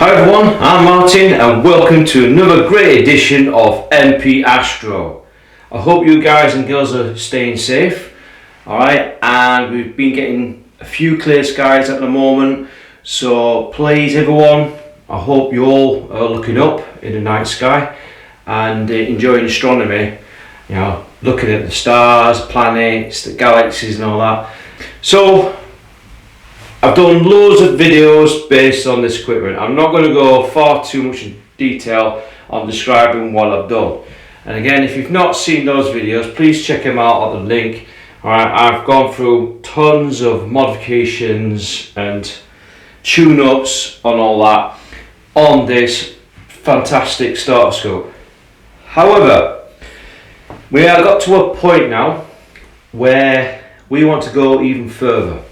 Hi everyone, I'm Martin and welcome to another great edition of MP Astro. I hope you guys and girls are staying safe. Alright, and we've been getting a few clear skies at the moment, so please everyone, I hope you all are looking up in the night sky and enjoying astronomy, you know, looking at the stars, planets, the galaxies and all that. So I've done loads of videos based on this equipment. I'm not going to go far too much in detail on describing what I've done. And again, if you've not seen those videos, please check them out at the link. Alright, I've gone through tons of modifications and tune-ups on all that on this fantastic starter scope. However, we have got to a point now where we want to go even further.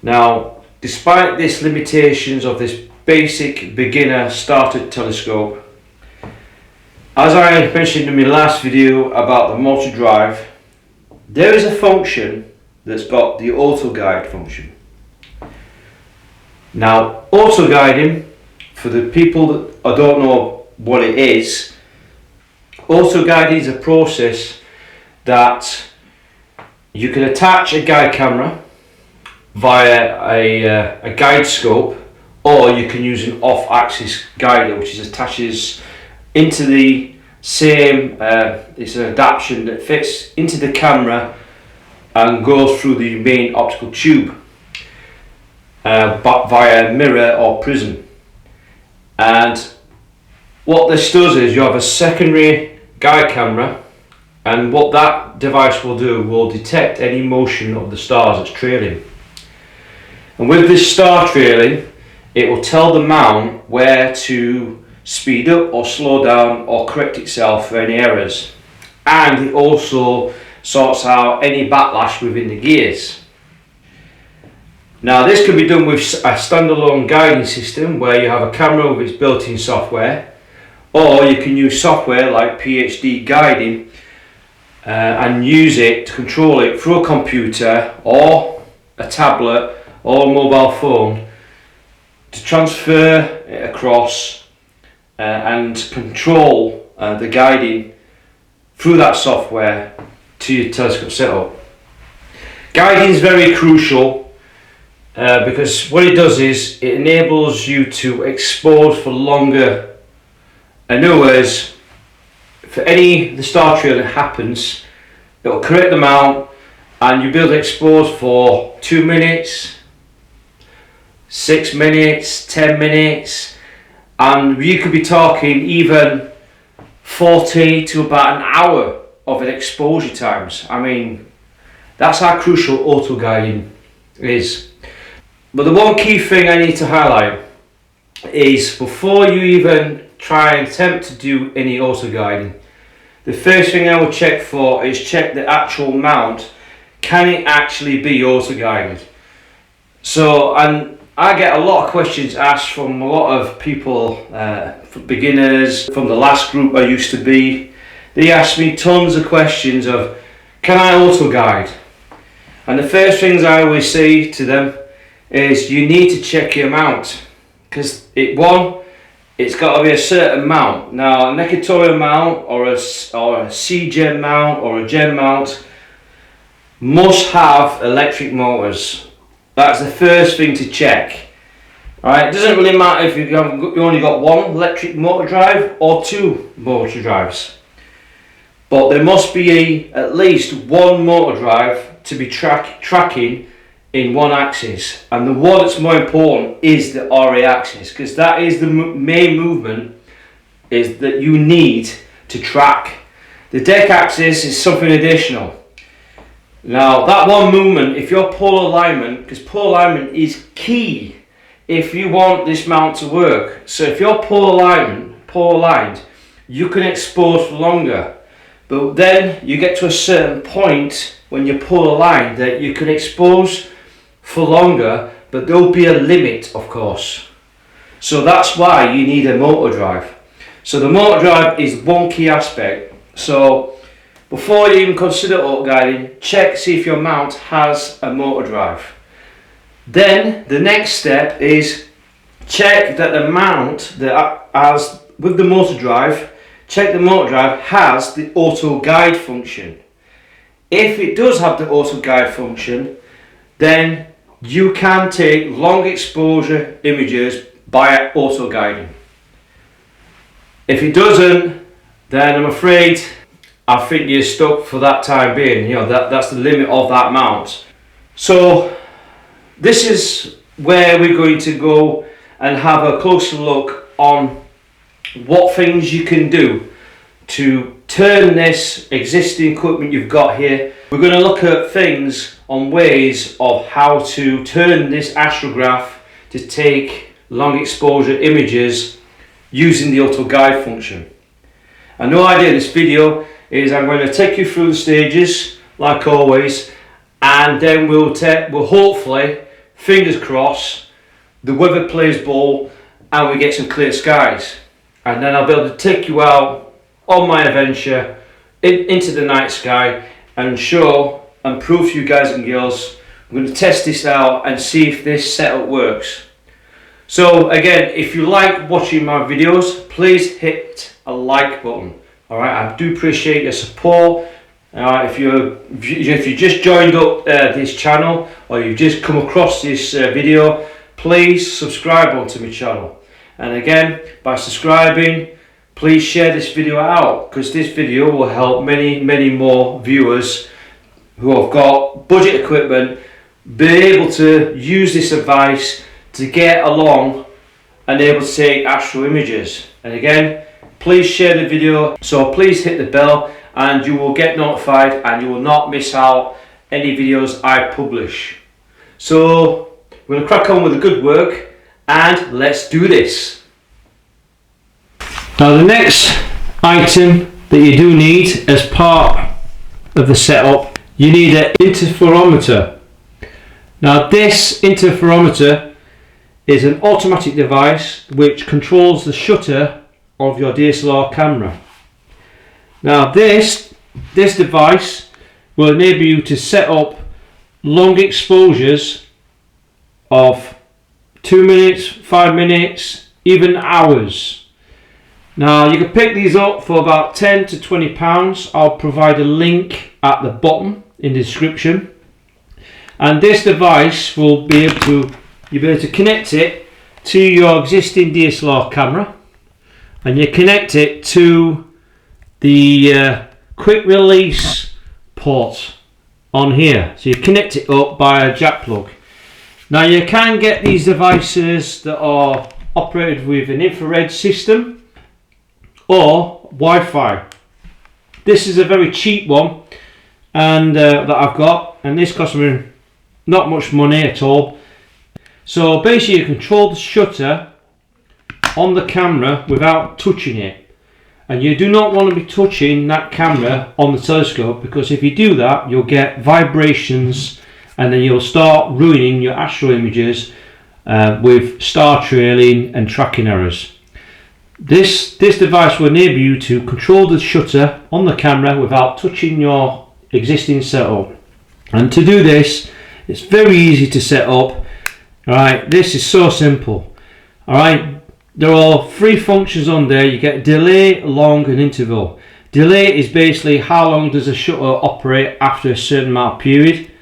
Now, despite these limitations of this basic beginner starter telescope, as I mentioned in my last video about the multi drive, there is a function that's got the auto guide function. Now, auto guiding, for the people that I don't know what it is, auto guiding is a process that you can attach a guide camera via a guide scope, or you can use an off-axis guider which attaches into the same it's an adaptation that fits into the camera and goes through the main optical tube but via mirror or prism. And what this does is you have a secondary guide camera, and what that device will do will detect any motion of the stars that's trailing. And with this star trailing, it will tell the mount where to speed up or slow down or correct itself for any errors. And it also sorts out any backlash within the gears. Now, this can be done with a standalone guiding system where you have a camera with its built-in software, or you can use software like PhD guiding and use it to control it through a computer or a tablet or a mobile phone to transfer it across and control the guiding through that software to your telescope setup. Guiding is very crucial because what it does is it enables you to expose for longer. In other words, for the star trailing happens, it will correct the mount and you'll be able to expose for 2 minutes, 6 minutes, 10 minutes, and you could be talking even 40 to about an hour of an exposure times. I mean, that's how crucial auto guiding is. But the one key thing I need to highlight is before you even try and attempt to do any auto guiding, the first thing I would check for is check the actual mount. Can it actually be auto guided? So, and I get a lot of questions asked from a lot of people, beginners, from the last group I used to be. They ask me tons of questions of, can I auto guide? And the first things I always say to them is you need to check your mount, because it's got to be a certain mount. Now, a Nikkei mount or a C-Gen mount or a Gen mount must have electric motors. That's the first thing to check. Alright, it doesn't really matter if you only got one electric motor drive or two motor drives, but there must be at least one motor drive to be tracking in one axis, and the one that's more important is the RA axis, because that is the main movement is that you need to track. The deck axis is something additional. Now, that one movement, if you're pole alignment, because pole alignment is key if you want this mount to work. So if you're pole aligned, you can expose for longer. But then you get to a certain point when you're pole aligned that you can expose for longer, but there'll be a limit, of course. So that's why you need a motor drive. So the motor drive is one key aspect. So before you even consider auto guiding, check, see if your mount has a motor drive. Then the next step is check that the mount that has with the motor drive, check the motor drive has the auto guide function. If it does have the auto guide function, then you can take long exposure images by auto guiding. If it doesn't, then I'm afraid I think you're stuck for that time being. You know, that's the limit of that mount. So this is where we're going to go and have a closer look on what things you can do to turn this existing equipment you've got here. We're going to look at things on ways of how to turn this astrograph to take long exposure images using the auto guide function. And the idea of this video is I'm going to take you through the stages like always, and then we'll hopefully, fingers crossed, the weather plays ball and we get some clear skies, and then I'll be able to take you out on my adventure into the night sky and show and prove to you guys and girls. I'm going to test this out and see if this setup works. So again, if you like watching my videos, please hit a like button. Alright, I do appreciate your support. If you just joined up this channel, or you've just come across this video, please subscribe onto my channel. And again, by subscribing, please share this video out, because this video will help many more viewers who have got budget equipment be able to use this advice to get along and able to take astro images. And again, please share the video, so please hit the bell and you will get notified and you will not miss out any videos I publish. So we're going to crack on with the good work and let's do this. Now the next item that you do need as part of the setup, you need an interferometer. Now this interferometer is an automatic device which controls the shutter of your DSLR camera. Now this device will enable you to set up long exposures of 2 minutes, 5 minutes, even hours. Now you can pick these up for about £10 to £20. I'll provide a link at the bottom in the description. And this device will be able to, you'll be able to connect it to your existing DSLR camera, and you connect it to the quick release port on here. So you connect it up by a jack plug. Now you can get these devices that are operated with an infrared system or Wi-Fi. This is a very cheap one, and that I've got, and this costs me not much money at all. So basically you control the shutter on the camera without touching it, and you do not want to be touching that camera on the telescope, because if you do that you'll get vibrations and then you'll start ruining your astro images with star trailing and tracking errors. This device will enable you to control the shutter on the camera without touching your existing setup, and to do this it's very easy to set up. Alright, this is so simple. Alright, there are 3 functions on there. You get delay, long and interval. Delay is basically how long does a shutter operate after a certain amount of period.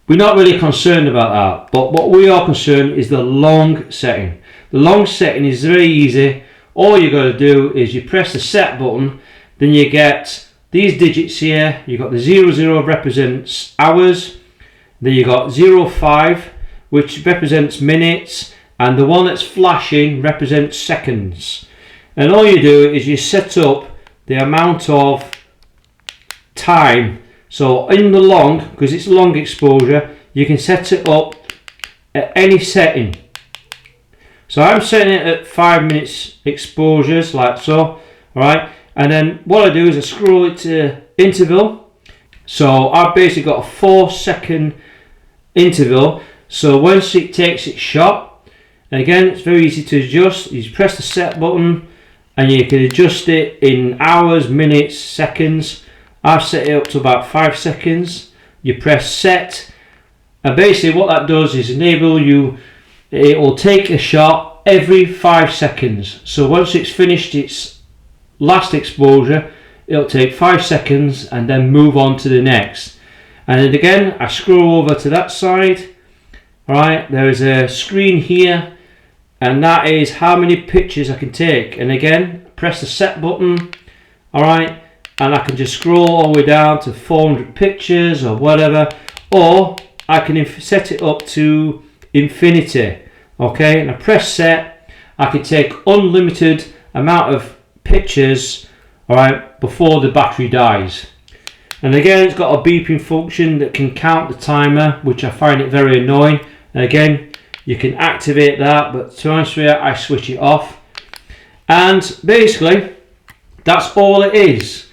We're not really concerned about that, but what we are concerned is the long setting. The long setting is very easy. All you got to do is you press the set button, then you get these digits here. You got the 00 represents hours, then you got 05 which represents minutes, and the one that's flashing represents seconds. And all you do is you set up the amount of time. So in the long, because it's long exposure, you can set it up at any setting. So I'm setting it at 5 minutes exposures, like so. Alright, and then what I do is I scroll it to interval. So I've basically got a 4-second interval. So once it takes its shot, and again it's very easy to adjust, you press the set button and you can adjust it in hours, minutes, seconds. I've set it up to about 5 seconds. You press set, and basically what that does is enable you, it will take a shot every 5 seconds. So once it's finished its last exposure, it'll take 5 seconds and then move on to the next. And then again, I scroll over to that side. Alright, there is a screen here, and that is how many pictures I can take. And again, press the set button, alright, and I can just scroll all the way down to 400 pictures or whatever, or I can set it up to infinity. Okay, and I press set, I can take unlimited amount of pictures, alright, before the battery dies. And again, it's got a beeping function that can count the timer, which I find it very annoying. And again, you can activate that, but to be honest with you, I switch it off. And basically, that's all it is.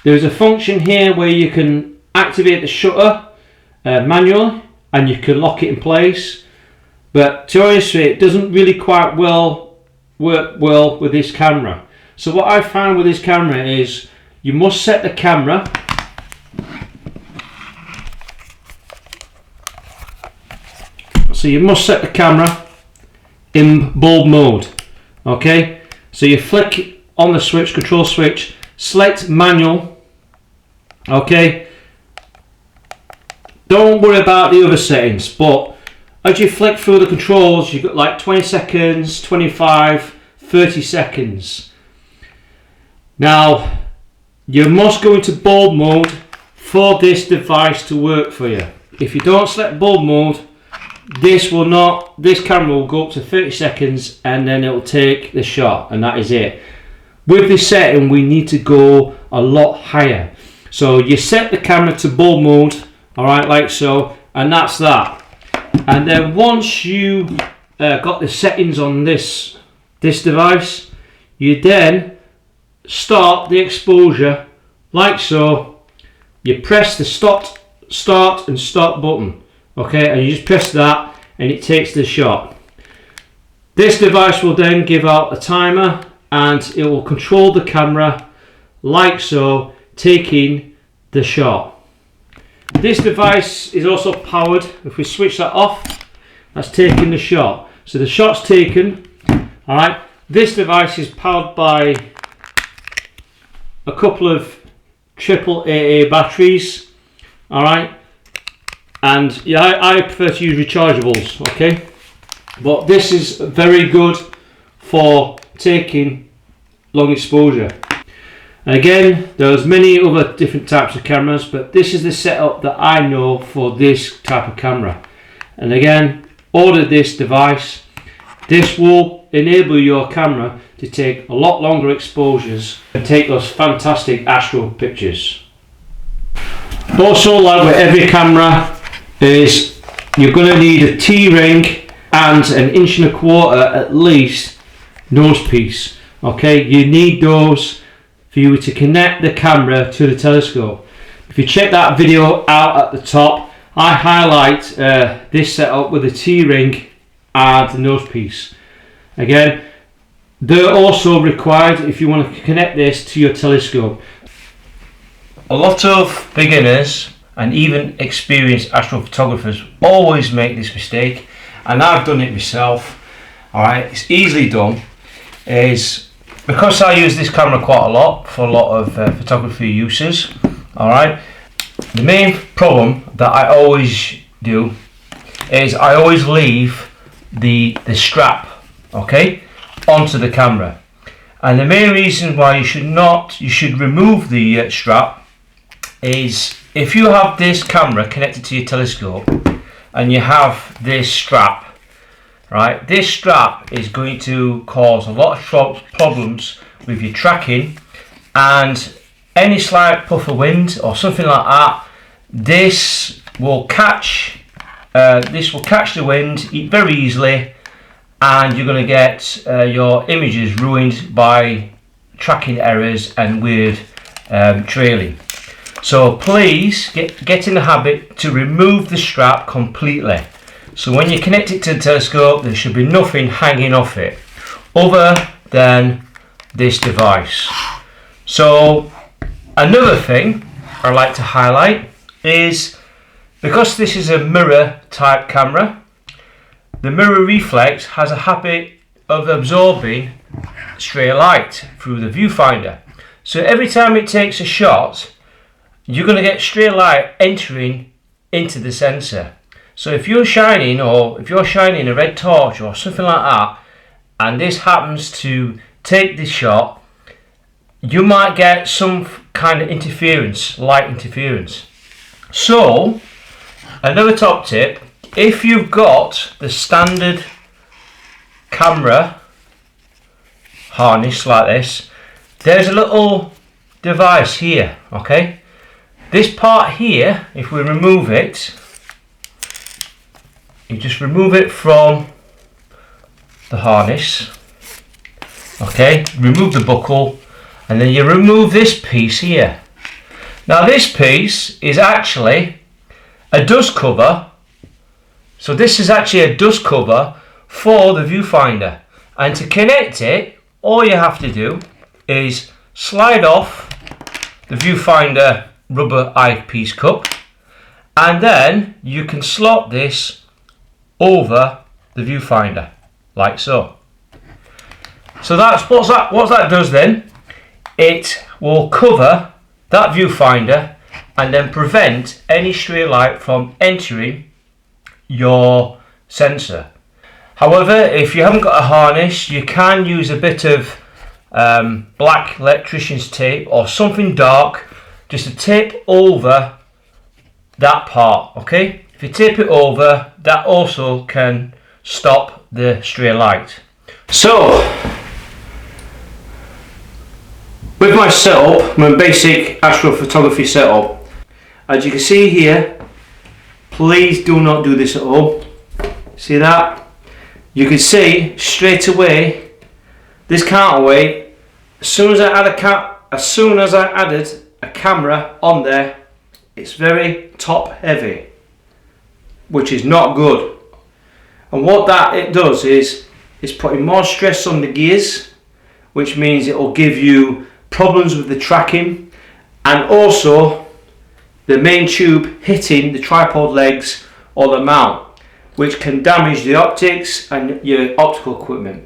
There's a function here where you can activate the shutter manually, and you can lock it in place. But to be honest with you, it doesn't really quite work well with this camera. So what I found with this camera is you must set the camera in bulb mode. Okay, so you flick on the switch, control switch, select manual. Okay, don't worry about the other settings, but as you flick through the controls, you've got like 20 seconds, 25, 30 seconds. Now, you must go into bulb mode for this device to work for you. If you don't select bulb mode, this camera will go up to 30 seconds and then it will take the shot, and that is it. With this setting, we need to go a lot higher. So you set the camera to bulb mode, alright, like so, and that's that. And then once you got the settings on this device, you then start the exposure like so. You press the start and stop button, okay, and you just press that and it takes the shot. This device will then give out a timer and it will control the camera like so, taking the shot. This device is also powered. If we switch that off, that's taking the shot. So the shot's taken. Alright, this device is powered by a couple of AAA batteries. Alright, and yeah, I prefer to use rechargeables, okay, but this is very good for taking long exposure. And again, there's many other different types of cameras, but this is the setup that I know for this type of camera. And again, order this device. This will enable your camera to take a lot longer exposures and take those fantastic astro pictures. Also, like with every camera, is you're going to need a T-ring and an 1.25" at least nose piece. Okay, you need those for you to connect the camera to the telescope. If you check that video out at the top, I highlight this setup with a T-ring and the nose piece. Again, they're also required if you want to connect this to your telescope. A lot of beginners and even experienced astrophotographers always make this mistake, and I've done it myself. Alright, it's easily done. Is because I use this camera quite a lot for a lot of photography uses. Alright, the main problem that I always do is I always leave the strap, okay, onto the camera. And the main reason why you should remove the strap is if you have this camera connected to your telescope and you have this strap, right, this strap is going to cause a lot of problems with your tracking, and any slight puff of wind or something like that, this will catch the wind very easily, and you're going to get your images ruined by tracking errors and weird trailing. So please get in the habit to remove the strap completely. So when you connect it to the telescope, there should be nothing hanging off it other than this device. So another thing I like to highlight is, because this is a mirror type camera, the mirror reflex has a habit of absorbing stray light through the viewfinder. So every time it takes a shot, you're going to get stray light entering into the sensor. So if you're shining, or if you're shining a red torch or something like that, and this happens to take this shot, you might get some kind of interference, light interference. So another top tip, if you've got the standard camera harness like this, there's a little device here, okay? This part here, if we remove it, you just remove it from the harness, okay? Remove the buckle, and then you remove this piece here. Now this piece is actually a dust cover. So this is actually a dust cover for the viewfinder, and to connect it, all you have to do is slide off the viewfinder rubber eyepiece cup, and then you can slot this over the viewfinder like so. So that's what that does then. It will cover that viewfinder and then prevent any stray light from entering your sensor. However, if you haven't got a harness, you can use a bit of black electrician's tape or something dark just to tape over that part, okay? If you tape it over, that also can stop the stray light. So with my setup, my basic astrophotography setup, as you can see here, please do not do this at home. See that? You can see straight away this counterweight. As soon as I added a camera on there, it's very top heavy, which is not good. And what that it does is it's putting more stress on the gears, which means it will give you problems with the tracking, and also the main tube hitting the tripod legs or the mount, which can damage the optics and your optical equipment.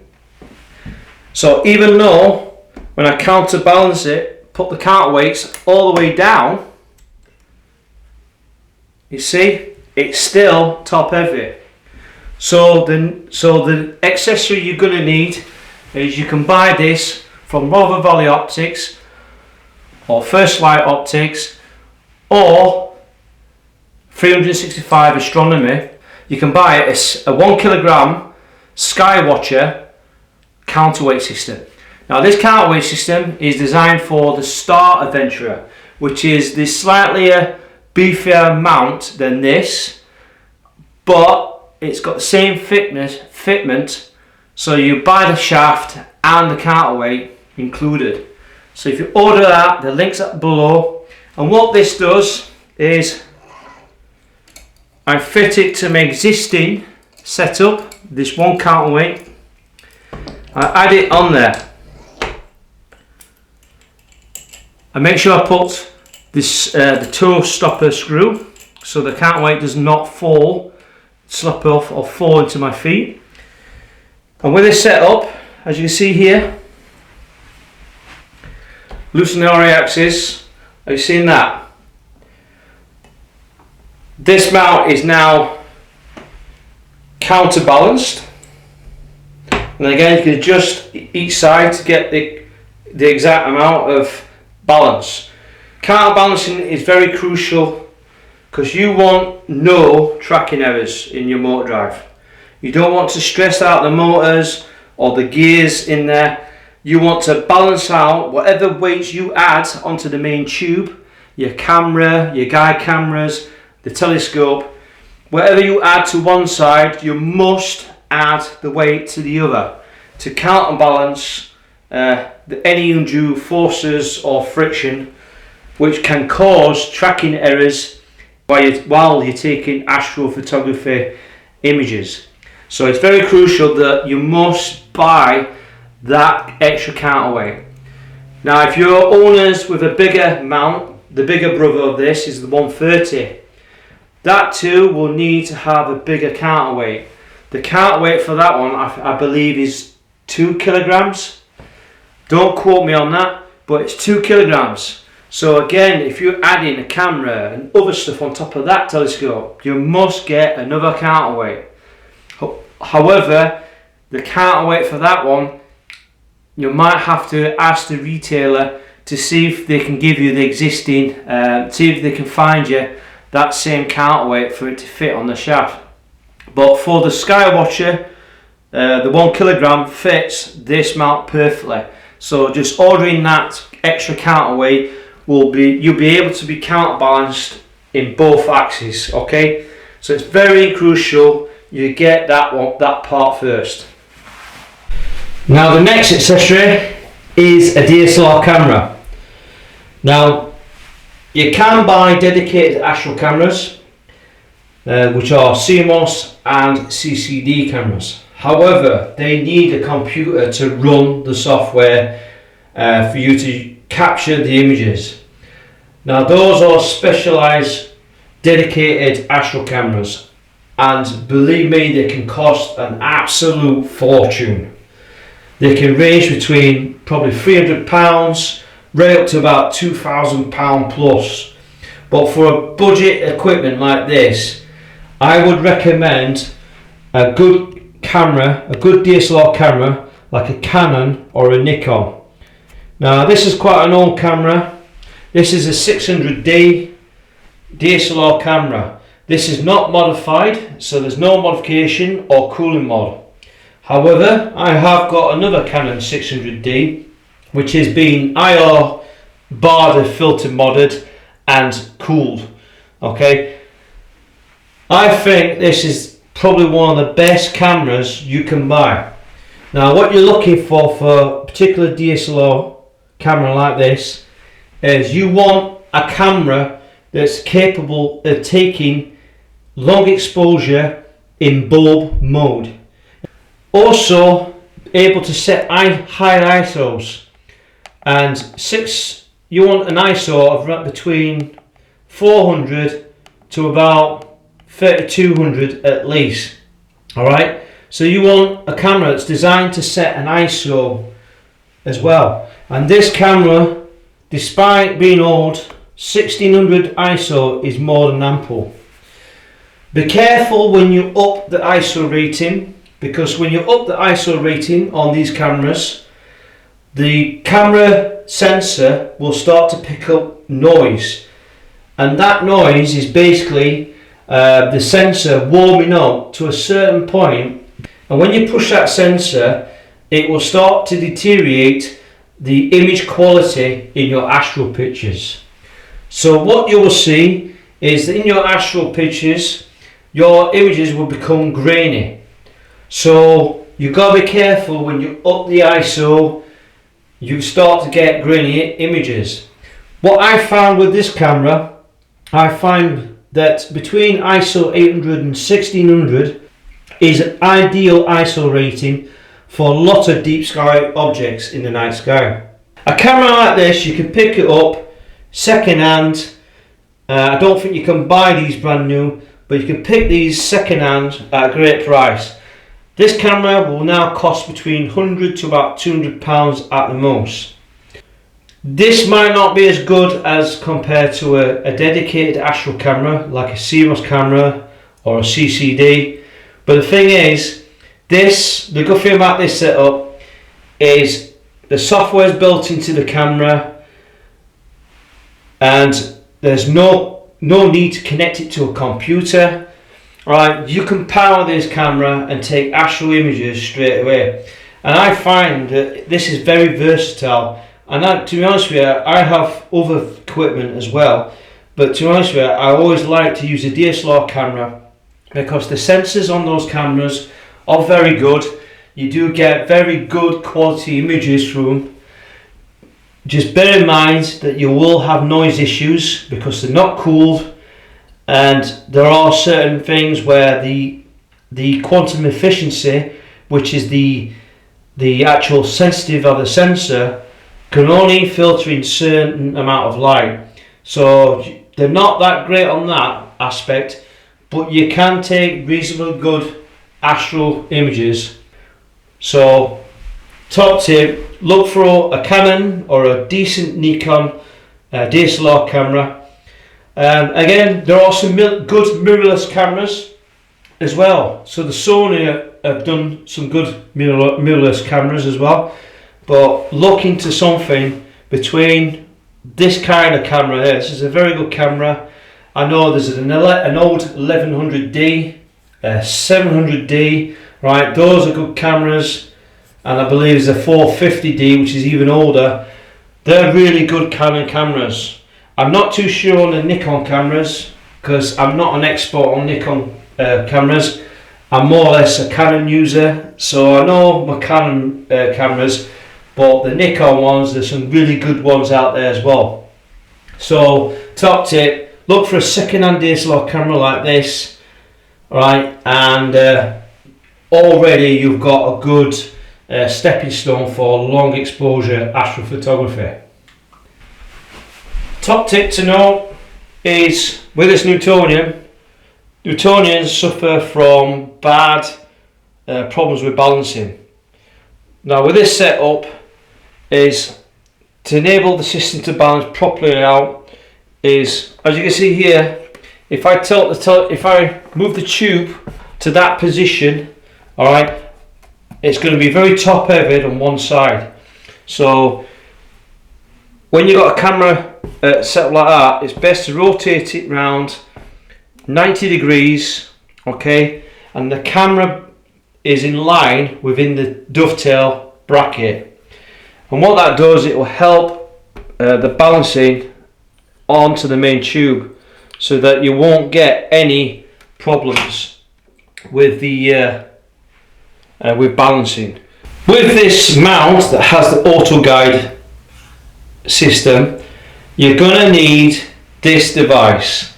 So even though when I counterbalance it, put the counterweights all the way down, you see it's still top heavy. So the accessory you're going to need is, you can buy this from Rother Valley Optics or First Light Optics or 365 Astronomy. You can buy a 1 kilogram Skywatcher counterweight system. Now this counterweight system is designed for the Star Adventurer, which is this slightly beefier mount than this, but it's got the same fitment, so you buy the shaft and the counterweight included. So if you order that, the link's up below. And what this does is I fit it to my existing setup, this one counterweight. I add it on there. I make sure I put this the toe stopper screw so the counterweight does not slip off or fall into my feet. And with this setup, as you can see here, loosen the RA axis. Have you seen that? This mount is now counterbalanced, and again you can adjust each side to get the exact amount of balance. Counterbalancing is very crucial because you want no tracking errors in your motor drive. You don't want to stress out the motors or the gears in there. You want to balance out whatever weights you add onto the main tube, your camera, your guide cameras, the telescope. Whatever you add to one side, you must add the weight to the other to counterbalance any undue forces or friction, which can cause tracking errors while you're taking astrophotography images. So it's very crucial that you must buy that extra counterweight. Now if you're owners with a bigger mount, the bigger brother of this is the 130. That too will need to have a bigger counterweight. The counterweight for that one I believe is 2 kilograms. Don't quote me on that, but it's 2 kilograms. So again, if you're adding a camera and other stuff on top of that telescope, you must get another counterweight. However, the counterweight for that one, you might have to ask the retailer to see if they can give you the existing, see if they can find you that same counterweight for it to fit on the shaft. But for the Skywatcher, the 1 kilogram fits this mount perfectly. So just ordering that extra counterweight you'll be able to be counterbalanced in both axes. Okay, so it's very crucial you get that part first. Now the next accessory is a DSLR camera. Now you can buy dedicated Astro cameras, which are CMOS and CCD cameras. However, they need a computer to run the software for you to capture the images. Now those are specialized dedicated Astro cameras, and believe me, they can cost an absolute fortune. They can range between probably £300 right up to about £2,000 plus. But for a budget equipment like this, I would recommend a good camera, a good DSLR camera like a Canon or a Nikon. Now this is quite an old camera. This is a 600D DSLR camera. This is not modified, so there's no modification or cooling mod. However, I have got another Canon 600D which is being IR barred, filter modded and cooled. Okay, I think this is probably one of the best cameras you can buy. Now what you're looking for a particular DSLR camera like this is you want a camera that's capable of taking long exposure in bulb mode. Also able to set high ISOs, and you want an ISO of between 400 to about 3200 at least. Alright, so you want a camera that's designed to set an ISO as well. And this camera, despite being old, 1600 ISO is more than ample. Be careful when you up the ISO rating, because when you up the ISO rating on these cameras, the camera sensor will start to pick up noise, and that noise is basically the sensor warming up to a certain point, and when you push that sensor, it will start to deteriorate the image quality in your astral pictures. So what you will see is that in your astral pictures, your images will become grainy. So you've got to be careful when you up the ISO, you start to get grainy images. What I found with this camera, I find that between ISO 800 and 1600 is an ideal ISO rating for a lot of deep sky objects in the night sky. A camera like this, you can pick it up second hand. I don't think you can buy these brand new, but you can pick these second hand at a great price. This camera will now cost between £100 to about £200 at the most. This might not be as good as compared to a dedicated Astro camera like a CMOS camera or a CCD, but the thing is, the good thing about this setup is the software is built into the camera, and there's no need to connect it to a computer. Right, you can power this camera and take astral images straight away, and I find that this is very versatile. And to be honest with you, I have other equipment as well, but to be honest with you, I always like to use a DSLR camera because the sensors on those cameras are very good. You do get very good quality images through them. Just bear in mind that you will have noise issues because they're not cooled. And there are certain things where the quantum efficiency, which is the actual sensitive of the sensor, can only filter in certain amount of light. So they're not that great on that aspect, but you can take reasonably good astral images. So top tip, look for a Canon or a decent Nikon DSLR camera. Again, there are some good mirrorless cameras as well. So the Sony have done some good mirrorless cameras as well. But look into something between this kind of camera here. This is a very good camera. I know there's an old 1100D, 700D, right? Those are good cameras. And I believe there's a 450D, which is even older. They're really good Canon cameras. I'm not too sure on the Nikon cameras because I'm not an expert on Nikon cameras. I'm more or less a Canon user, so I know my Canon cameras, but the Nikon ones, there's some really good ones out there as well. So top tip, look for a second-hand DSLR camera like this, right? And already you've got a good stepping stone for long exposure astrophotography. Top tip to know is with this Newtonians suffer from bad problems with balancing. Now with this setup is to enable the system to balance properly out is, as you can see here, if I move the tube to that position, alright, it's going to be very top heavy on one side. So when you've got a camera set up like that, it's best to rotate it round 90 degrees, okay, and the camera is in line within the dovetail bracket. And what that does, it will help the balancing onto the main tube so that you won't get any problems with the with balancing. With this mount that has the auto guide system, you're gonna need this device.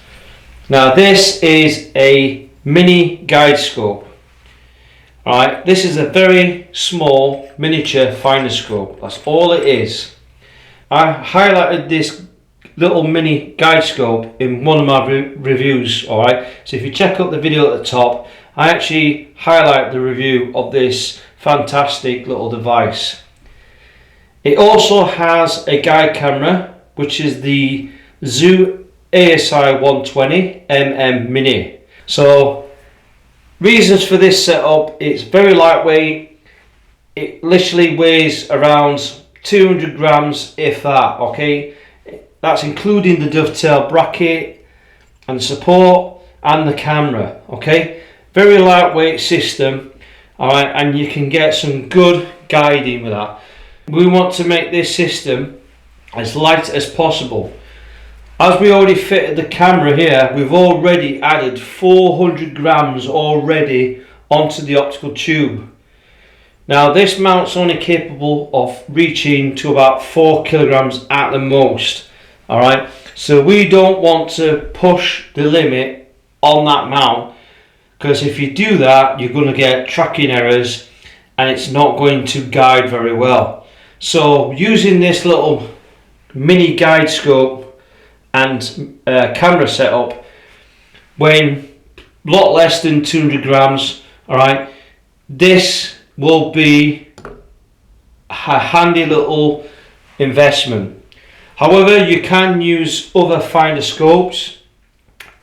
Now this is a mini guide scope. Alright, this is a very small miniature finder scope. That's all it is. I highlighted this little mini guide scope in one of my reviews. Alright, so if you check out the video at the top, I actually highlight the review of this fantastic little device. It also has a guide camera, which is the ZWO ASI 120mm Mini. So reasons for this setup, it's very lightweight. It literally weighs around 200 grams if that, okay? That's including the dovetail bracket and support and the camera, okay? Very lightweight system, alright, and you can get some good guiding with that. We want to make this system as light as possible. As we already fitted the camera here, we've already added 400 grams already onto the optical tube. Now this mount's only capable of reaching to about 4 kilograms at the most, alright, so we don't want to push the limit on that mount, because if you do that you're going to get tracking errors and it's not going to guide very well. So using this little mini guide scope and camera setup, weighing a lot less than 200 grams, alright, this will be a handy little investment. However, you can use other finder scopes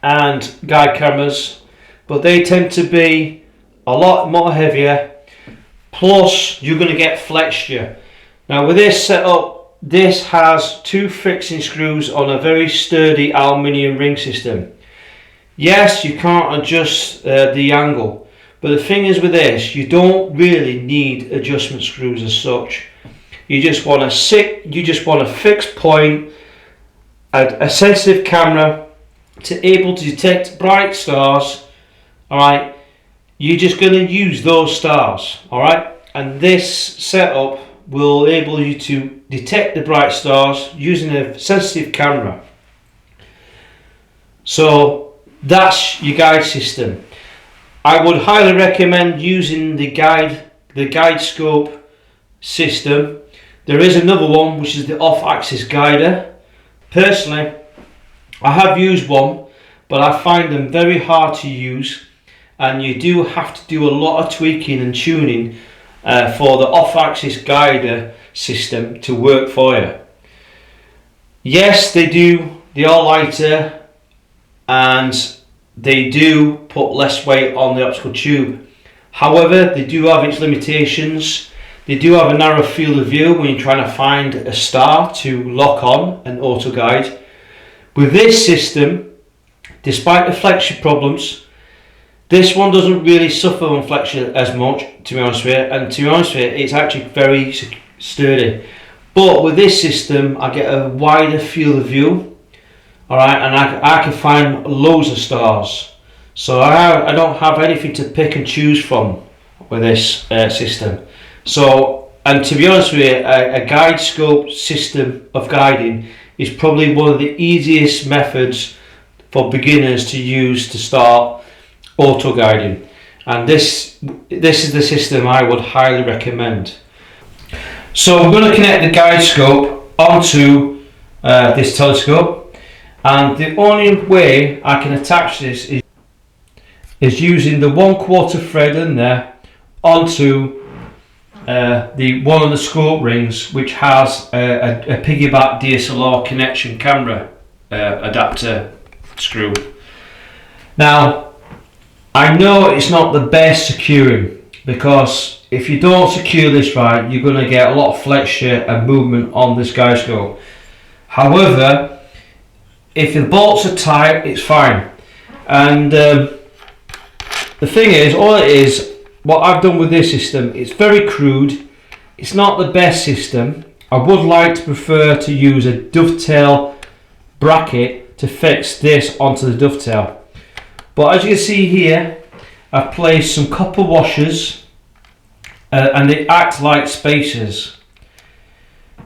and guide cameras, but they tend to be a lot more heavier, plus you're going to get flexure. Now with this setup, this has 2 fixing screws on a very sturdy aluminium ring system. Yes, you can't adjust the angle, but the thing is with this, you don't really need adjustment screws as such. You just want a fixed point, a sensitive camera to able to detect bright stars. Alright, you're just going to use those stars, alright, and this setup will enable you to detect the bright stars using a sensitive camera. So that's your guide system. I would highly recommend using the guide scope system. There is another one which is the off-axis guider. Personally, I have used one, but I find them very hard to use, and you do have to do a lot of tweaking and tuning for the off-axis guider system to work for you. Yes, they do. They are lighter and they do put less weight on the optical tube. However, they do have its limitations. They do have a narrow field of view when you're trying to find a star to lock on and auto guide. With this system, despite the flexure problems, this one doesn't really suffer on flexure as much, to be honest with you, and to be honest with you, it's actually very sturdy. But with this system, I get a wider field of view, alright, and I can find loads of stars. So I don't have anything to pick and choose from with this system. So, and to be honest with you, a GUIDESCOPE system of guiding is probably one of the easiest methods for beginners to use to start auto guiding, and this is the system I would highly recommend. So we're going to connect the GUIDESCOPE onto this telescope, and the only way I can attach this is using the 1/4 thread in there onto the one of the scope rings, which has a piggyback DSLR connection camera adapter screw. Now, I know it's not the best securing, because if you don't secure this right, you're going to get a lot of flexure and movement on this GUIDESCOPE. However, if the bolts are tight, it's fine. And the thing is, all it is, what I've done with this system, it's very crude. It's not the best system. I would like to prefer to use a dovetail bracket to fix this onto the dovetail. But as you can see here, I've placed some copper washers and they act like spacers.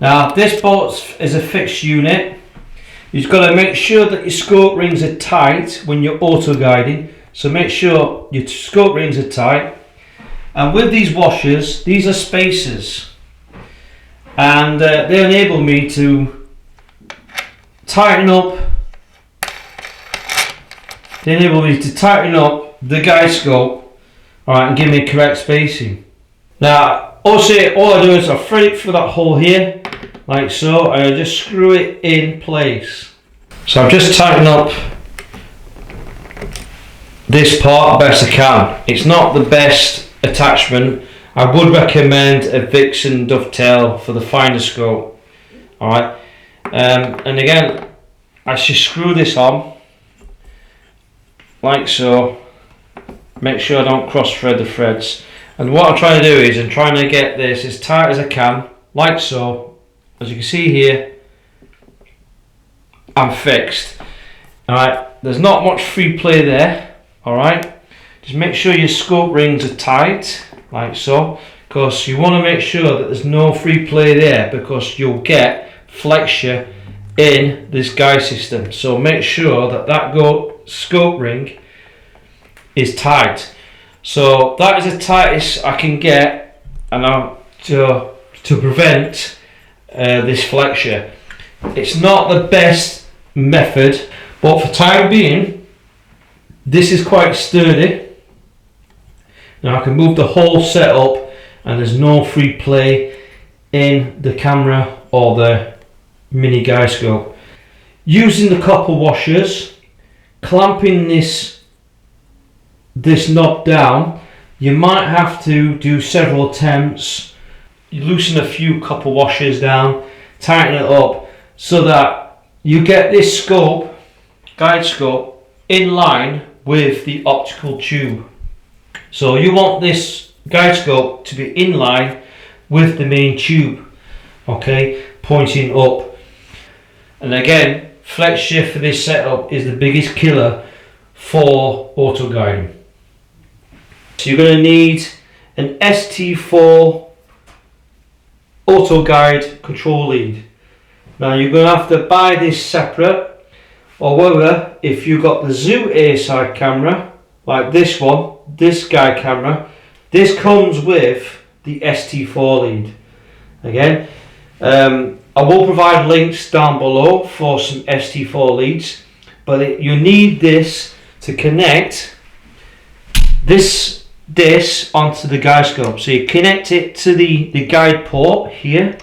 Now this bolt is a fixed unit. You've got to make sure that your scope rings are tight when you're auto guiding. So make sure your scope rings are tight. And with these washers, these are spacers. And they enable me to tighten up. They enable me to tighten up the GUIDESCOPE, alright, and give me correct spacing. Now, also, all I do is I thread it through that hole here, like so, and I just screw it in place. So I'm just tightening up this part best I can. It's not the best attachment. I would recommend a Vixen dovetail for the finder scope. Alright, and again, I just screw this on like so. Make sure I don't cross thread the threads. And what I'm trying to do is I'm trying to get this as tight as I can, like so. As you can see here, I'm fixed. Alright, there's not much free play there. Alright, just make sure your scope rings are tight, like so, because you want to make sure that there's no free play there, because you'll get flexure in this guide system. So make sure that that scope ring is tight. So that is the tightest I can get, and to prevent this flexure. It's not the best method, but for time being, this is quite sturdy. Now I can move the whole setup, and there's no free play in the camera or the mini GUIDESCOPE. Using the copper washers, clamping this knob down, you might have to do several attempts. You loosen a few copper washers down, tighten it up, so that you get this GUIDESCOPE in line with the optical tube. So you want this GUIDESCOPE to be in line with the main tube, okay, pointing up. And again, flexure for this setup is the biggest killer for auto guiding. So you're going to need an ST4 auto guide control lead. Now you're going to have to buy this separate, or whether if you've got the ZWO ASI camera like this one, this guide camera, this comes with the ST4 lead. Again, I will provide links down below for some ST4 leads, but you need this to connect this this onto the GUIDESCOPE. So you connect it to the guide port here,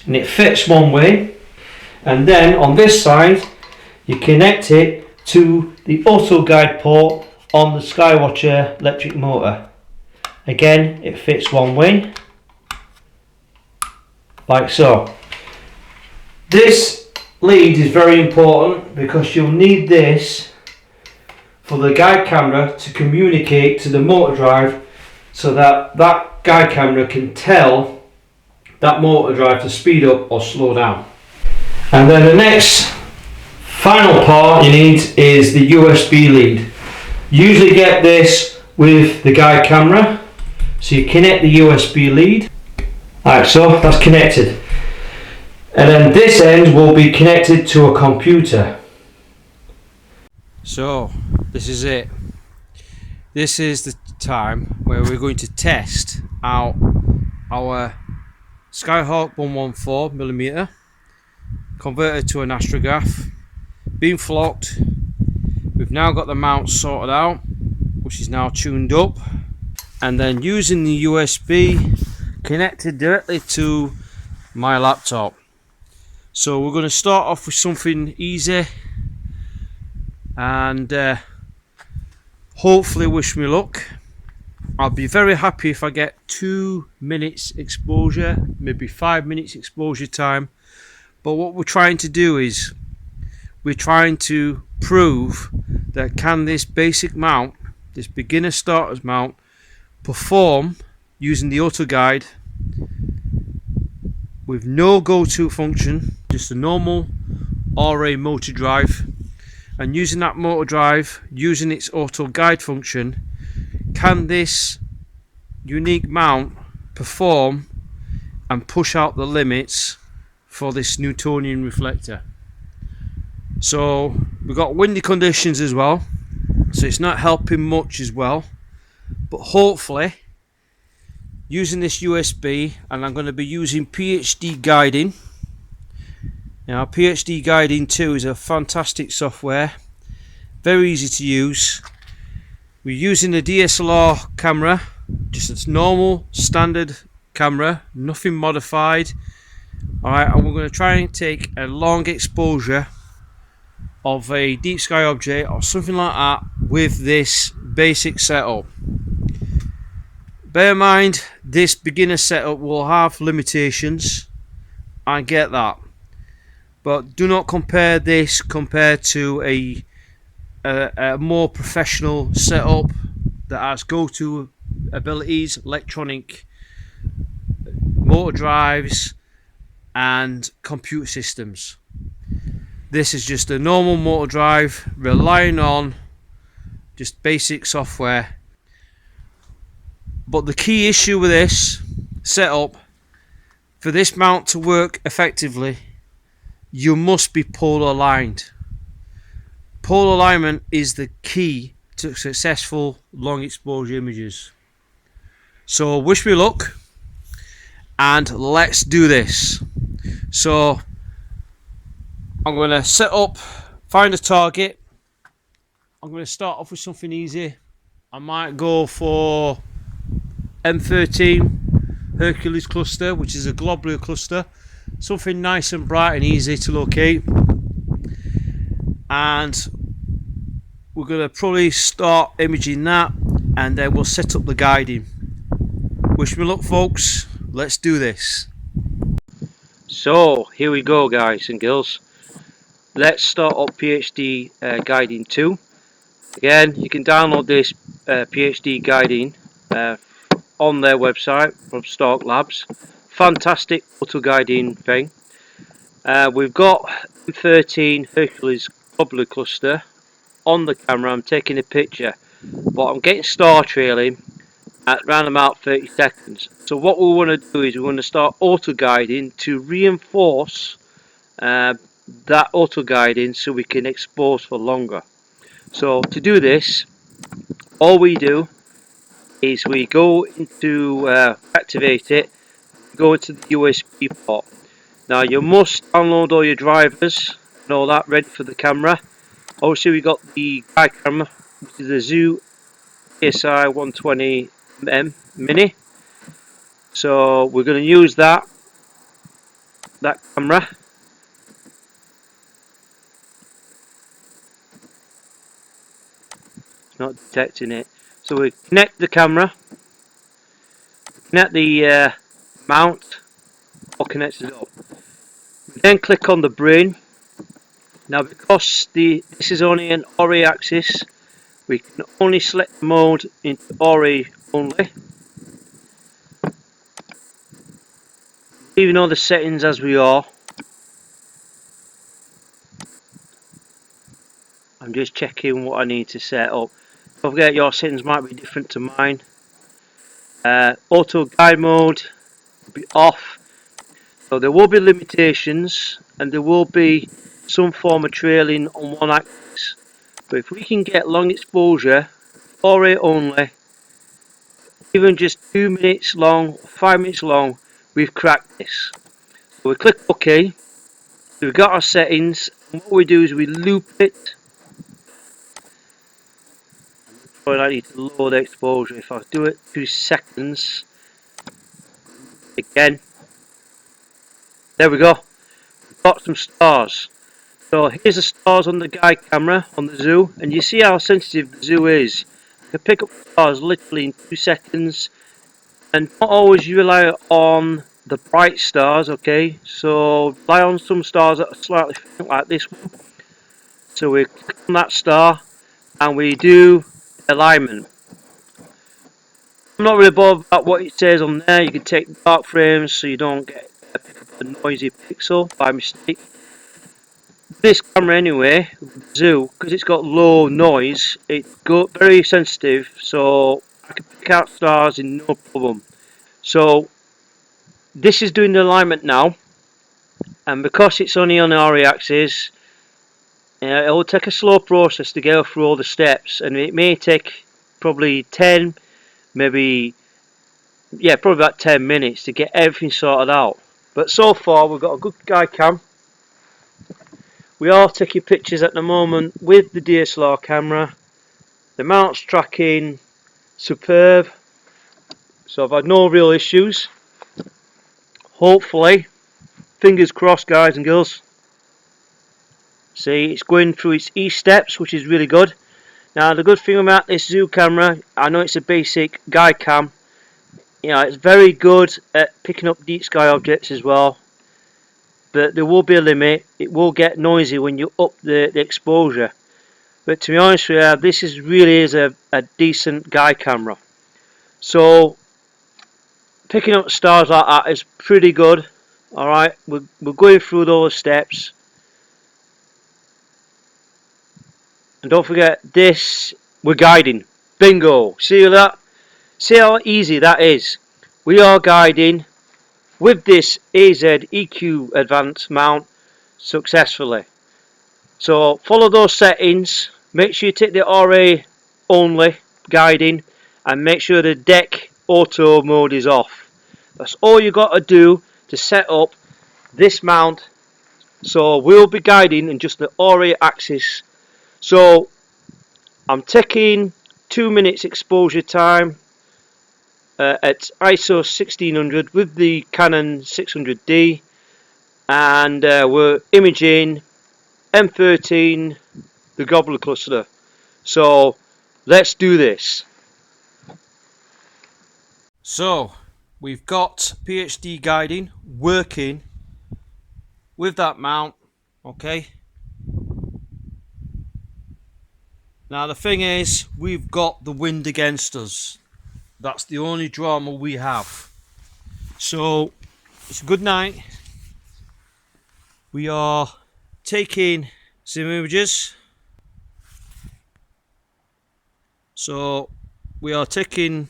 and it fits one way, and then on this side you connect it to the auto guide port on the Skywatcher electric motor. Again, it fits one way, like so. This lead is very important because you'll need this for the guide camera to communicate to the motor drive, so that that guide camera can tell that motor drive to speed up or slow down. And then the next final part you need is the USB lead. You usually get this with the guide camera, so you connect the USB lead. Alright, so that's connected. And then this end will be connected to a computer. So this is it. This is the time where we're going to test out our Skyhawk 114mm converted to an astrograph, being flocked. We've now got the mount sorted out, which is now tuned up, and then using the USB connected directly to my laptop. So we're going to start off with something easy, and hopefully, wish me luck. I'll be very happy if I get 2 minutes exposure, maybe 5 minutes exposure time. But what we're trying to do is we're trying to prove that can this basic mount, this beginner starters mount, perform using the auto guide with no go-to function, just a normal RA motor drive, and using that motor drive, using its auto guide function, can this unique mount perform and push out the limits for this Newtonian reflector. So we've got windy conditions as well, so it's not helping much as well, but hopefully using this USB, and I'm going to be using PhD Guiding. Now PhD Guiding 2 is a fantastic software, very easy to use. We're using the DSLR camera, just its normal standard camera, nothing modified. Alright, and we're going to try and take a long exposure of a deep sky object or something like that with this basic setup. Bear in mind, this beginner setup will have limitations, I get that, but do not compare this compared to a more professional setup that has go-to abilities, electronic motor drives and computer systems. This is just a normal motor drive relying on just basic software. But the key issue with this setup, for this mount to work effectively, you must be polar aligned. Polar alignment is the key to successful long exposure images. So wish me luck, and let's do this. So I'm going to set up, find a target. I'm going to start off with something easy. I might go for M13 Hercules cluster, which is a globular cluster, something nice and bright and easy to locate. And we're going to probably start imaging that, and then we'll set up the guiding. Wish me luck, folks. Let's do this. So here we go, guys and girls. Let's start up PhD Guiding 2. Again, you can download this PhD Guiding on their website from Stark Labs. Fantastic auto guiding thing. We've got 13 Hercules globular cluster on the camera. I'm taking a picture, but I'm getting star trailing at around about 30 seconds. So what we want to do is we want to start auto guiding to reinforce that auto guiding so we can expose for longer. So to do this, all we do is we go into activate it, go into the USB port. Now you must download all your drivers and all that ready for the camera. Obviously we got the guide camera, which is the ZWO ASI 120mm mini. So we're going to use that camera. It's not detecting it. So we connect the camera, connect the mount, all connected up. Then click on the brain. Now because this is only an RA axis, we can only select the mode into RA only. Leaving all the settings as we are. I'm just checking what I need to set up. Don't forget your settings might be different to mine. Auto guide mode will be off. So there will be limitations and there will be some form of trailing on one axis. But if we can get long exposure, RA only, even just 2 minutes long, 5 minutes long, we've cracked this. So we click OK. So we've got our settings, and what we do is we loop it. I need to lower the exposure. If I do it 2 seconds, again, there we go. We've got some stars. So here's the stars on the guide camera on the ZWO, and you see how sensitive the ZWO is. You can pick up stars literally in 2 seconds, and not always rely on the bright stars, okay? So rely on some stars that are slightly faint, like this one. So we click on that star and we do alignment. I'm not really bothered about what it says on there. You can take dark frames so you don't get a noisy pixel by mistake. This camera anyway, ZWO, because it's got low noise, it's very sensitive, so I can pick out stars in no problem. So this is doing the alignment now, and because it's only on the RE axis, it will take a slow process to go through all the steps, and it may take probably 10, maybe, yeah, probably about 10 minutes to get everything sorted out. But so far we've got a good guide cam. We are taking pictures at the moment with the DSLR camera. The mount's tracking superb, so I've had no real issues. Hopefully, fingers crossed guys and girls. See, it's going through its E steps, which is really good. Now the good thing about this ZWO camera, I know it's a basic guide cam, you know, it's very good at picking up deep sky objects as well, but there will be a limit. It will get noisy when you up the exposure, but to be honest with you, this really is a decent guide camera. So picking up stars like that is pretty good. Alright, we're going through those steps, and don't forget this, we're guiding. Bingo! See that? See how easy that is. We are guiding with this AZ-EQ Avant mount successfully. So follow those settings, make sure you take the RA only guiding, and make sure the deck auto mode is off. That's all you got to do to set up this mount. So we'll be guiding in just the RA axis. So I'm taking 2 minutes exposure time at ISO 1600 with the Canon 600D, and we're imaging M13, the Gobbler cluster. So let's do this. So we've got PhD guiding working with that mount, okay. Now the thing is, we've got the wind against us. That's the only drama we have. So it's a good night. We are taking some images. So we are taking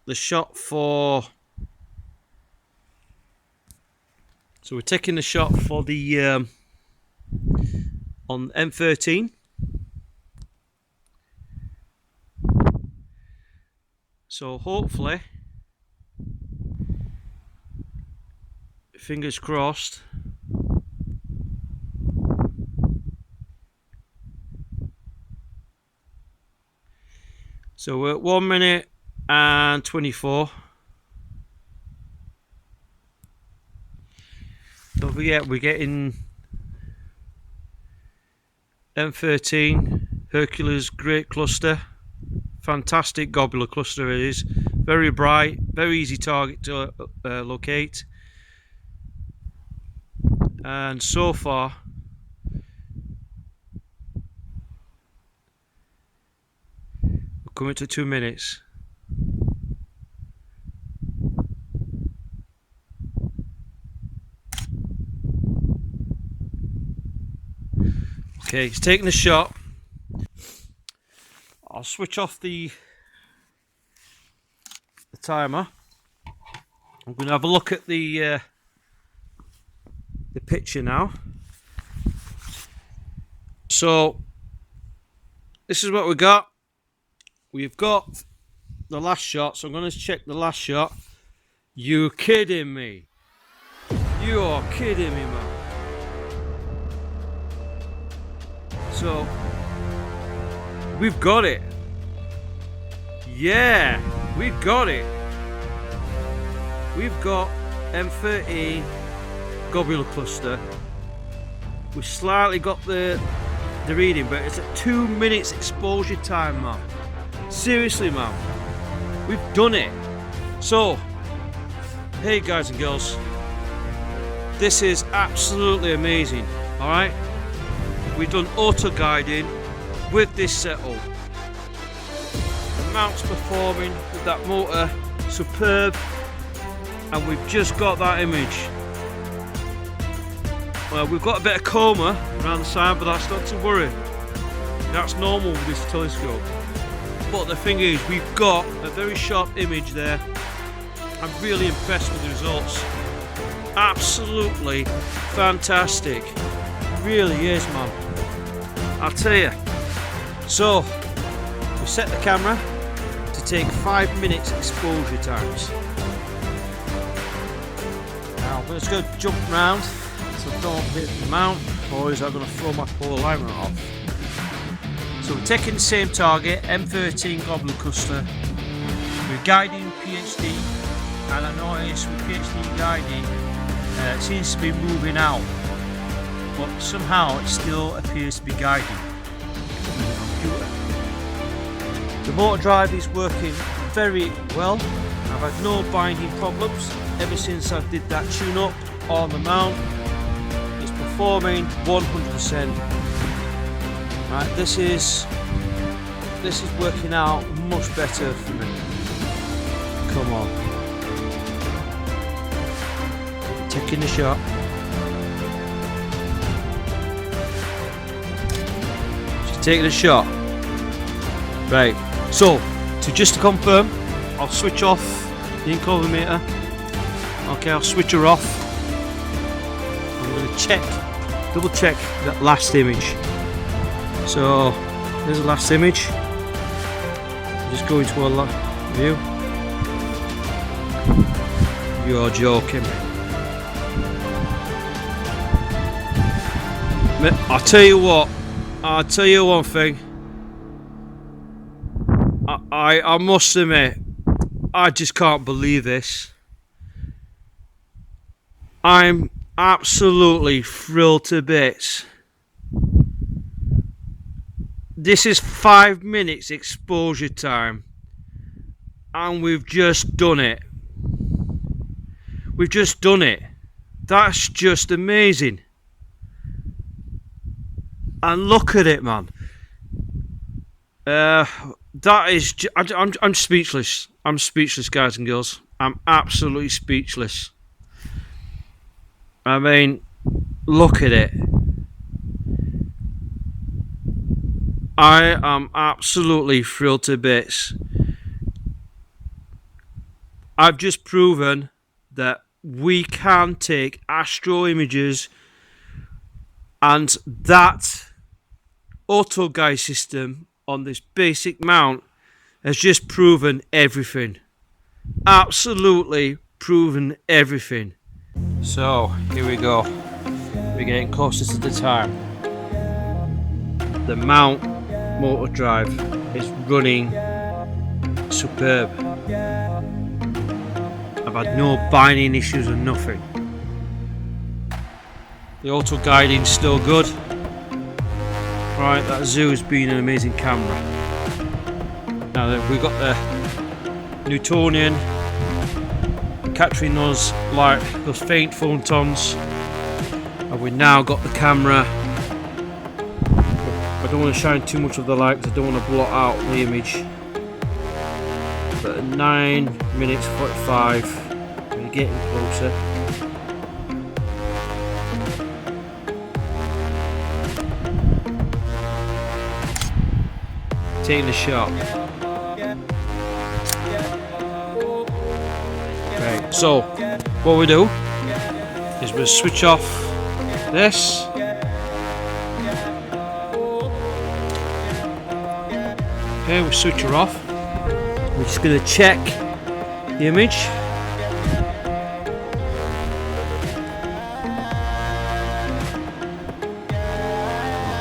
the shot for, so we're taking the shot for the on M13. So hopefully, fingers crossed, So we're at 1 minute and 24. Don't forget, we're getting M13 Hercules great cluster. Fantastic globular cluster it is. Very bright, very easy target to locate. And so far, we're coming to 2 minutes. Okay, he's taking the shot. I'll switch off the timer. I'm going to have a look at the picture now. So this is what we got. We've got the last shot, so I'm going to check the last shot. You kidding me? You are kidding me, man. So we've got it. Yeah, we've got it. We've got M13 globular cluster. We've slightly got the reading, but it's at 2 minutes exposure time, man. Seriously, man, we've done it. So, hey guys and girls, this is absolutely amazing. All right, we've done auto guiding with this setup. The mount's performing with that motor, superb, and we've just got that image. Well, we've got a bit of coma around the side, but that's not to worry. That's normal with this telescope. But the thing is, we've got a very sharp image there. I'm really impressed with the results. Absolutely fantastic. It really is, man. I'll tell you. So, we set the camera to take 5 minutes exposure times. Now, I'm just going to jump round so I don't hit the mount, or is that going to throw my whole alignment off? So we're taking the same target, M13 globular cluster. We're guiding PhD, and I noticed with PhD guiding, it seems to be moving out, but somehow it still appears to be guiding. The motor drive is working very well. I've had no binding problems ever since I did that tune-up on the mount. It's performing 100%. Right, this is working out much better for me. Come on. Taking the shot. She's taking a shot. Right. So, just to confirm, I'll switch off the Interferometer. Okay, I'll switch her off. I'm going to double check that last image. So, there's the last image. Just go into a view. You're joking. I'll tell you what. I'll tell you one thing. I must admit, I just can't believe this. I'm absolutely thrilled to bits. This is 5 minutes exposure time, and we've just done it. We've just done it. That's just amazing. And look at it, man. That is, I'm speechless. I'm speechless, guys and girls. I'm absolutely speechless. I mean, look at it. I am absolutely thrilled to bits. I've just proven that we can take astro images, and that auto guide system on this basic mount has just proven everything. Absolutely proven everything. So here we go. We're getting closer to the time. The mount motor drive is running superb. I've had no binding issues or nothing. The auto guiding's still good. Right, that ZWO's been an amazing camera. Now that we've got the Newtonian capturing those light, those faint photons, and we've now got the camera. I don't want to shine too much of the light because I don't want to blot out the image. But at 9 minutes 45, we're getting closer. Taking the shot. Okay, so what we do is we'll switch off this. Okay, we switch her off. We're just going to check the image.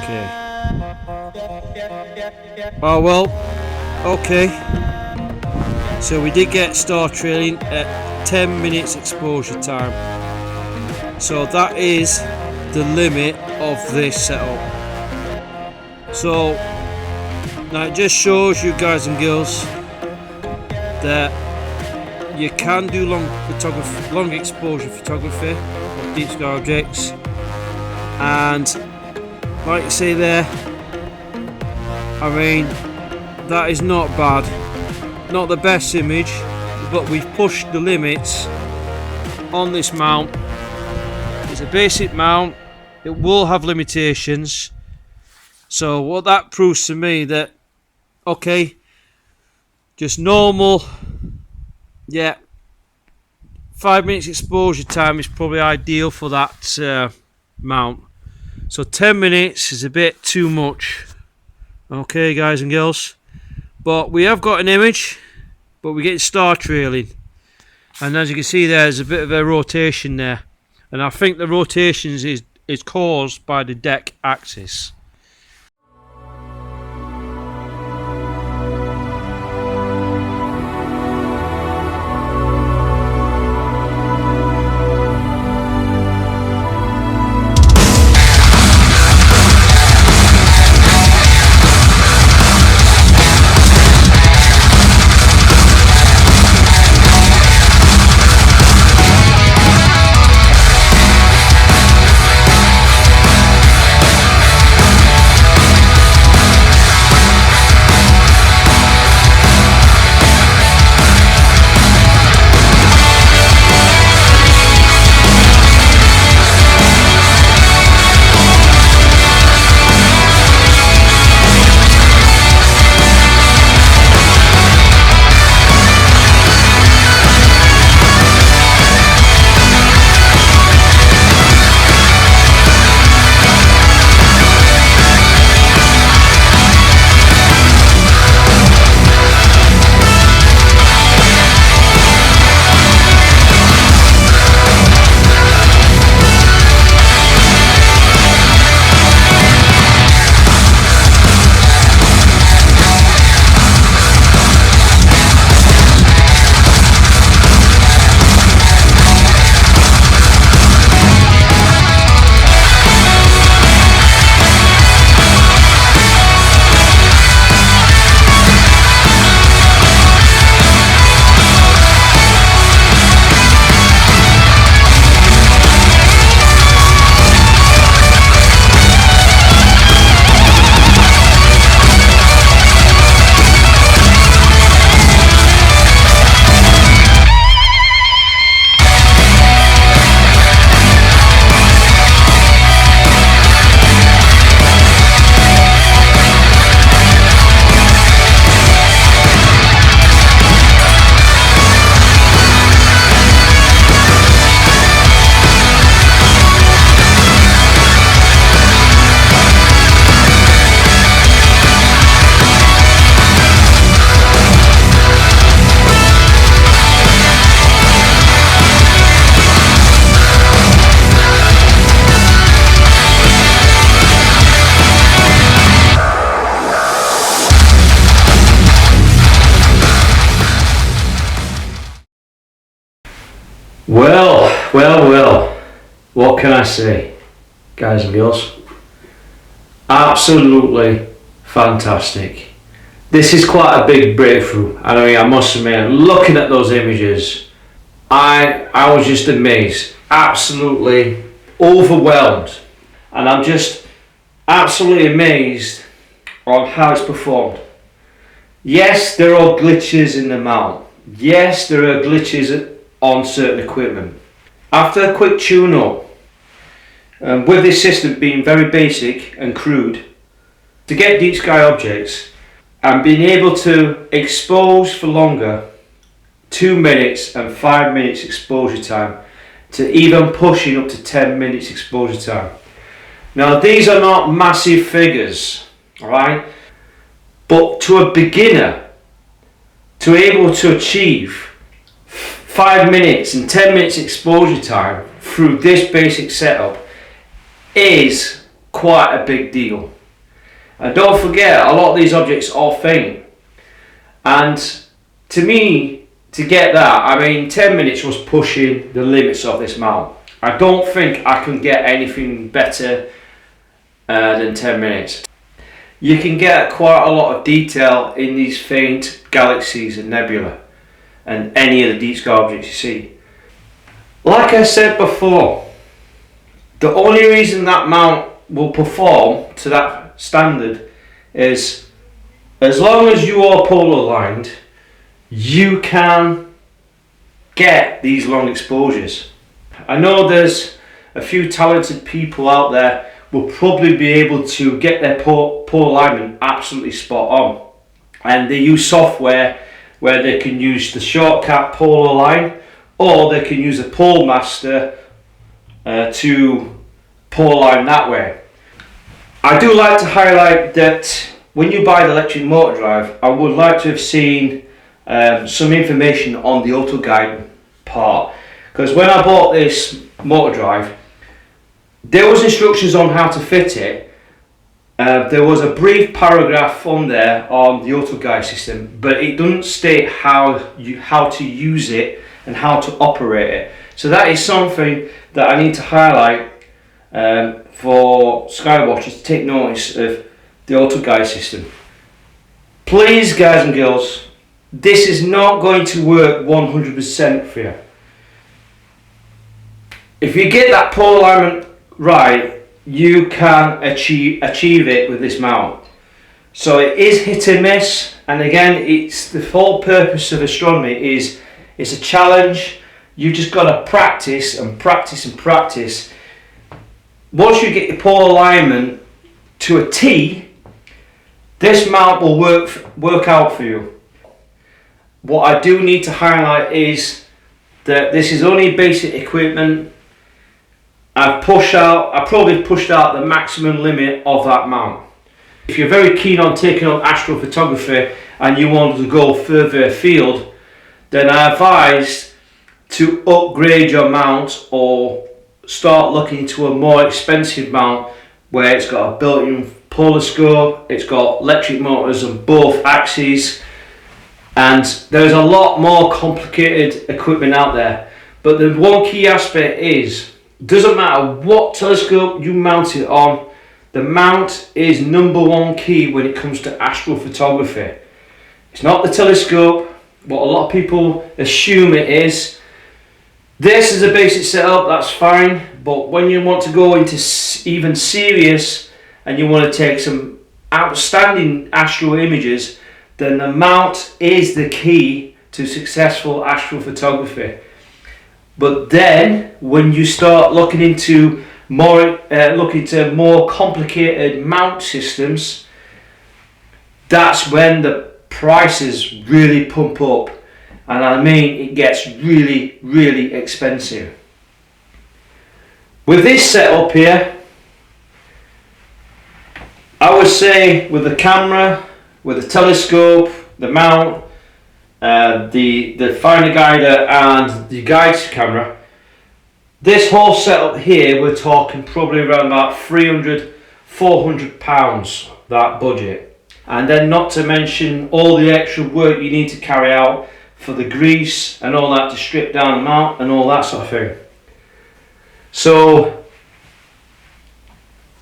Okay. Oh well, okay. So we did get star trailing at 10 minutes exposure time. So that is the limit of this setup. So now it just shows you guys and girls that you can do long exposure photography of deep sky objects, and like you see there, I mean, that is not bad, not the best image, but we've pushed the limits on this mount. It's a basic mount, it will have limitations. So what that proves to me that, okay, just normal, yeah, 5 minutes exposure time is probably ideal for that mount. So 10 minutes is a bit too much. Okay, guys and girls, but we have got an image, but we're getting star trailing, and as you can see there's a bit of a rotation there, and I think the rotation is caused by the deck axis. Well, what can I say, guys and girls? Absolutely fantastic. This is quite a big breakthrough, and I mean, I must admit, looking at those images, I was just amazed, absolutely overwhelmed, and I'm just absolutely amazed on how it's performed. Yes, there are glitches in the mount. Yes, there are glitches on certain equipment. After a quick tune-up, with this system being very basic and crude, to get deep sky objects and being able to expose for longer, 2 minutes and 5 minutes exposure time, to even pushing up to 10 minutes exposure time. Now these are not massive figures, alright? But to a beginner, to be able to achieve 5 minutes and 10 minutes exposure time through this basic setup is quite a big deal. And don't forget, a lot of these objects are faint, and to me, to get that, I mean 10 minutes was pushing the limits of this mount. I don't think I can get anything better than 10 minutes. You can get quite a lot of detail in these faint galaxies and nebula and any of the deep sky objects you see. Like I said before, the only reason that mount will perform to that standard is as long as you are polar aligned, you can get these long exposures. I know there's a few talented people out there will probably be able to get their polar alignment absolutely spot on, and they use software where they can use the shortcut polar align, or they can use a pole master to polar align that way. I do like to highlight that when you buy the electric motor drive, I would like to have seen some information on the Autoguiding part, because when I bought this motor drive, there was instructions on how to fit it. There was a brief paragraph on there on the Autoguide system, but it doesn't state how to use it and how to operate it. So that is something that I need to highlight for Skywatcher to take notice of the Autoguide system. Please, guys and girls, this is not going to work 100% for you. If you get that polar alignment right, you can achieve it with this mount. So it is hit and miss, and again, it's the whole purpose of astronomy is it's a challenge. You just got to practice and practice and practice. Once you get your polar alignment to a T, this mount will work out for you. What I do need to highlight is that this is only basic equipment. I probably pushed out the maximum limit of that mount. If you're very keen on taking on astrophotography and you want to go further afield, then I advise to upgrade your mount or start looking into a more expensive mount where it's got a built-in polar scope, it's got electric motors on both axes, and there's a lot more complicated equipment out there. But the one key aspect is, doesn't matter what telescope you mount it on, the mount is number one key when it comes to astrophotography. It's not the telescope, what a lot of people assume it is. This is a basic setup, that's fine, but when you want to go into even serious and you want to take some outstanding astro images, then the mount is the key to successful astrophotography. But then when you start looking into more complicated mount systems, that's when the prices really pump up, and I mean it gets really, really expensive. With this setup here, I would say with the camera, with the telescope, the mount, the finder guider and the guides camera, this whole setup here, we're talking probably around about £300–400, that budget. And then not to mention all the extra work you need to carry out for the grease and all that to strip down the mount and all that sort of thing. So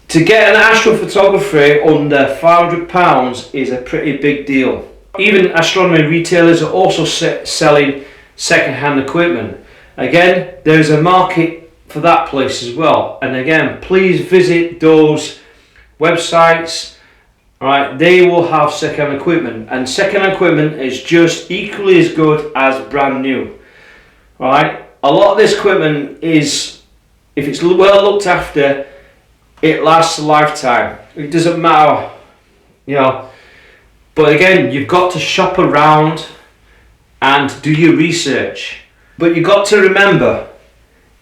to get an astrophotography under £500 is a pretty big deal. Even astronomy retailers are also selling second-hand equipment. Again, there's a market for that place as well. And again, please visit those websites. Alright, they will have second-hand equipment, and second-hand equipment is just equally as good as brand new. Alright, a lot of this equipment is, if it's well looked after, it lasts a lifetime. It doesn't matter, you know. But again, you've got to shop around and do your research. But you've got to remember,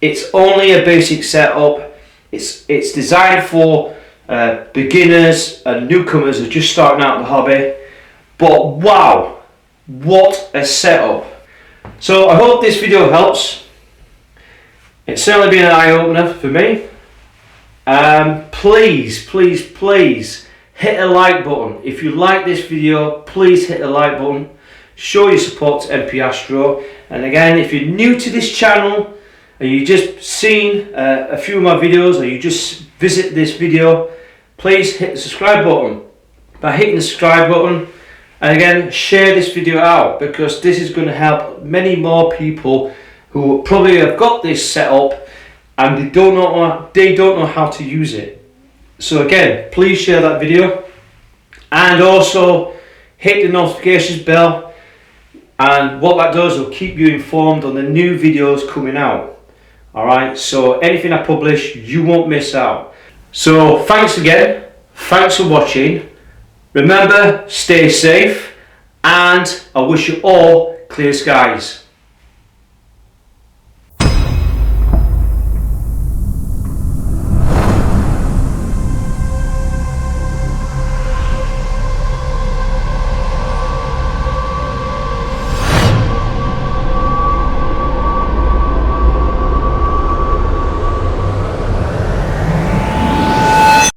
it's only a basic setup. It's designed for beginners and newcomers who are just starting out the hobby. But wow, what a setup. So I hope this video helps. It's certainly been an eye-opener for me. Please hit a like button. If you like this video, please hit the like button. Show your support to MP Astro. And again, if you're new to this channel and you just seen a few of my videos, or you just visit this video, please hit the subscribe button. By hitting the subscribe button, and again, share this video out, because this is going to help many more people who probably have got this set up and they don't know how to use it. So again, please share that video, and also hit the notifications bell, and what that does will keep you informed on the new videos coming out. Alright, so anything I publish, you won't miss out. So thanks again, thanks for watching. Remember, stay safe, and I wish you all clear skies.